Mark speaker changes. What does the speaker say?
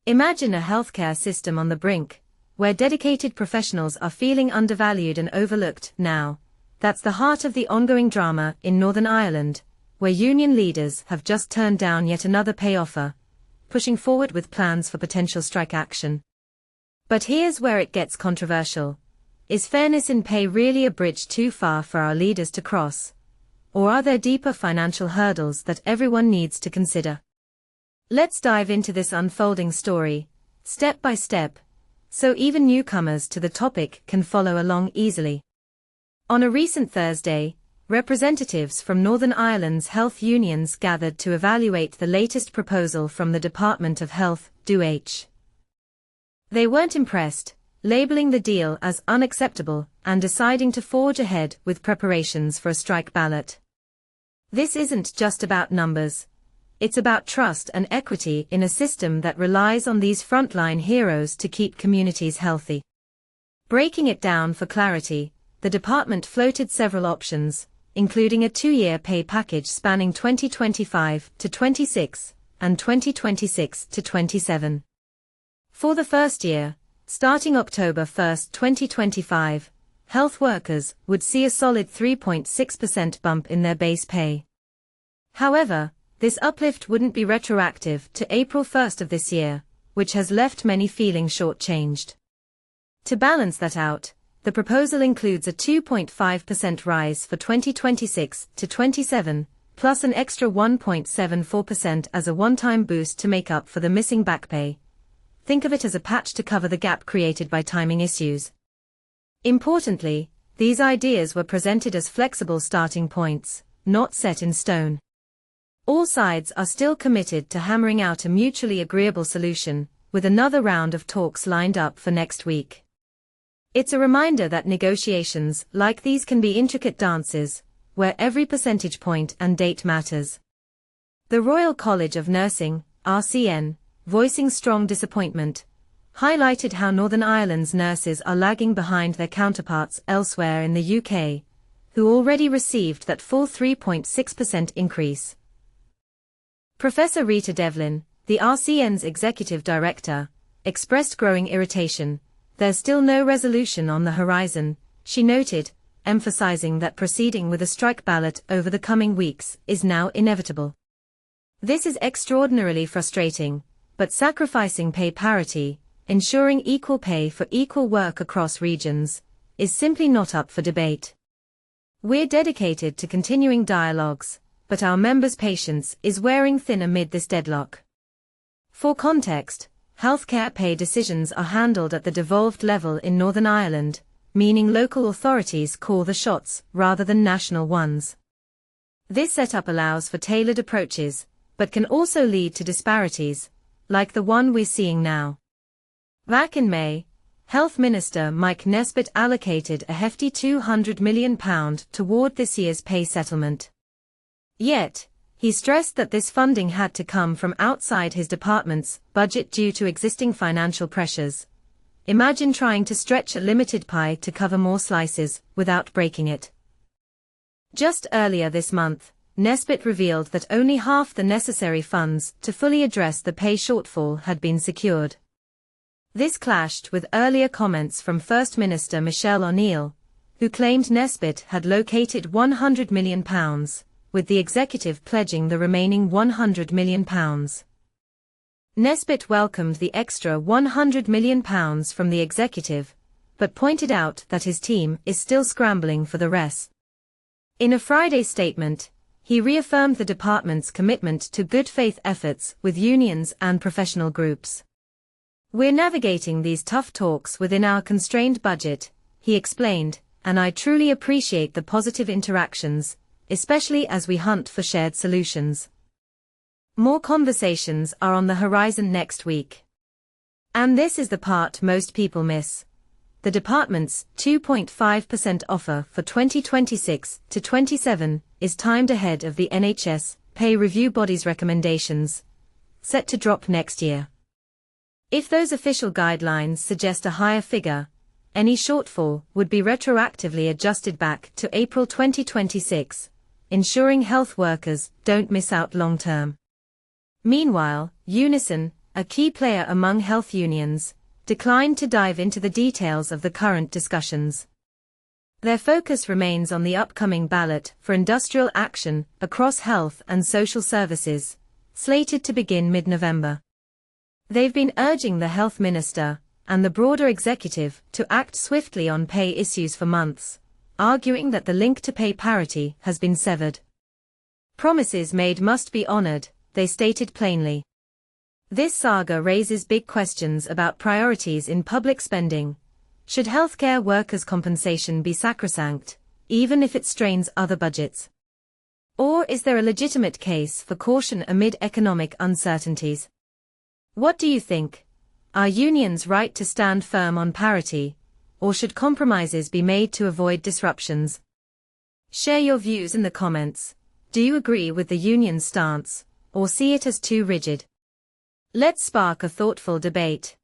Speaker 1: Imagine a healthcare system on the brink, where dedicated professionals are feeling undervalued and overlooked. Now, that's the heart of the ongoing drama in Northern Ireland, where union leaders have just turned down yet another pay offer, pushing forward with plans for potential strike action. But here's where it gets controversial. Is fairness in pay really a bridge too far for our leaders to cross? Or are there deeper financial hurdles that everyone needs to consider? Let's dive into this unfolding story, step by step, so even newcomers to the topic can follow along easily. On a recent Thursday, representatives from Northern Ireland's health unions gathered to evaluate the latest proposal from the Department of Health, DUH. They weren't impressed, labeling the deal as unacceptable and deciding to forge ahead with preparations for a strike ballot. This isn't just about numbers. It's about trust and equity in a system that relies on these frontline heroes to keep communities healthy. Breaking it down for clarity, the department floated several options, including a 2-year pay package spanning 2025 to 26 and 2026 to 27. For the first year, starting October 1, 2025, health workers would see a solid 3.6% bump in their base pay. However, this uplift wouldn't be retroactive to April 1 of this year, which has left many feeling shortchanged. To balance that out, the proposal includes a 2.5% rise for 2026 to 27, plus an extra 1.74% as a one-time boost to make up for the missing back pay. Think of it as a patch to cover the gap created by timing issues. Importantly, these ideas were presented as flexible starting points, not set in stone. All sides are still committed to hammering out a mutually agreeable solution, with another round of talks lined up for next week. It's a reminder that negotiations like these can be intricate dances, where every percentage point and date matters. The Royal College of Nursing, RCN, voicing strong disappointment, highlighted how Northern Ireland's nurses are lagging behind their counterparts elsewhere in the UK, who already received that full 3.6% increase. Professor Rita Devlin, the RCN's executive director, expressed growing irritation. There's still no resolution on the horizon, she noted, emphasizing that proceeding with a strike ballot over the coming weeks is now inevitable. This is extraordinarily frustrating, but sacrificing pay parity, ensuring equal pay for equal work across regions, is simply not up for debate. We're dedicated to continuing dialogues, but our members' patience is wearing thin amid this deadlock. For context, healthcare pay decisions are handled at the devolved level in Northern Ireland, meaning local authorities call the shots rather than national ones. This setup allows for tailored approaches, but can also lead to disparities, like the one we're seeing now. Back in May, Health Minister Mike Nesbitt allocated a hefty £200 million toward this year's pay settlement. Yet, he stressed that this funding had to come from outside his department's budget due to existing financial pressures. Imagine trying to stretch a limited pie to cover more slices without breaking it. Just earlier this month, Nesbitt revealed that only half the necessary funds to fully address the pay shortfall had been secured. This clashed with earlier comments from First Minister Michelle O'Neill, who claimed Nesbitt had located £100 million, with the executive pledging the remaining £100 million. Nesbitt welcomed the extra £100 million from the executive, but pointed out that his team is still scrambling for the rest. In a Friday statement, he reaffirmed the department's commitment to good faith efforts with unions and professional groups. We're navigating these tough talks within our constrained budget, he explained, and I truly appreciate the positive interactions, especially as we hunt for shared solutions. More conversations are on the horizon next week. And this is the part most people miss. The department's 2.5% offer for 2026 to 27 is timed ahead of the NHS pay review body's recommendations, set to drop next year. If those official guidelines suggest a higher figure, any shortfall would be retroactively adjusted back to April 2026, ensuring health workers don't miss out long term. Meanwhile, Unison, a key player among health unions, declined to dive into the details of the current discussions. Their focus remains on the upcoming ballot for industrial action across health and social services, slated to begin mid-November. They've been urging the health minister and the broader executive to act swiftly on pay issues for months, arguing that the link to pay parity has been severed. Promises made must be honored, they stated plainly. This saga raises big questions about priorities in public spending. Should healthcare workers' compensation be sacrosanct, even if it strains other budgets? Or is there a legitimate case for caution amid economic uncertainties? What do you think? Are unions right to stand firm on parity, or should compromises be made to avoid disruptions? Share your views in the comments. Do you agree with the union's stance, or see it as too rigid? Let's spark a thoughtful debate.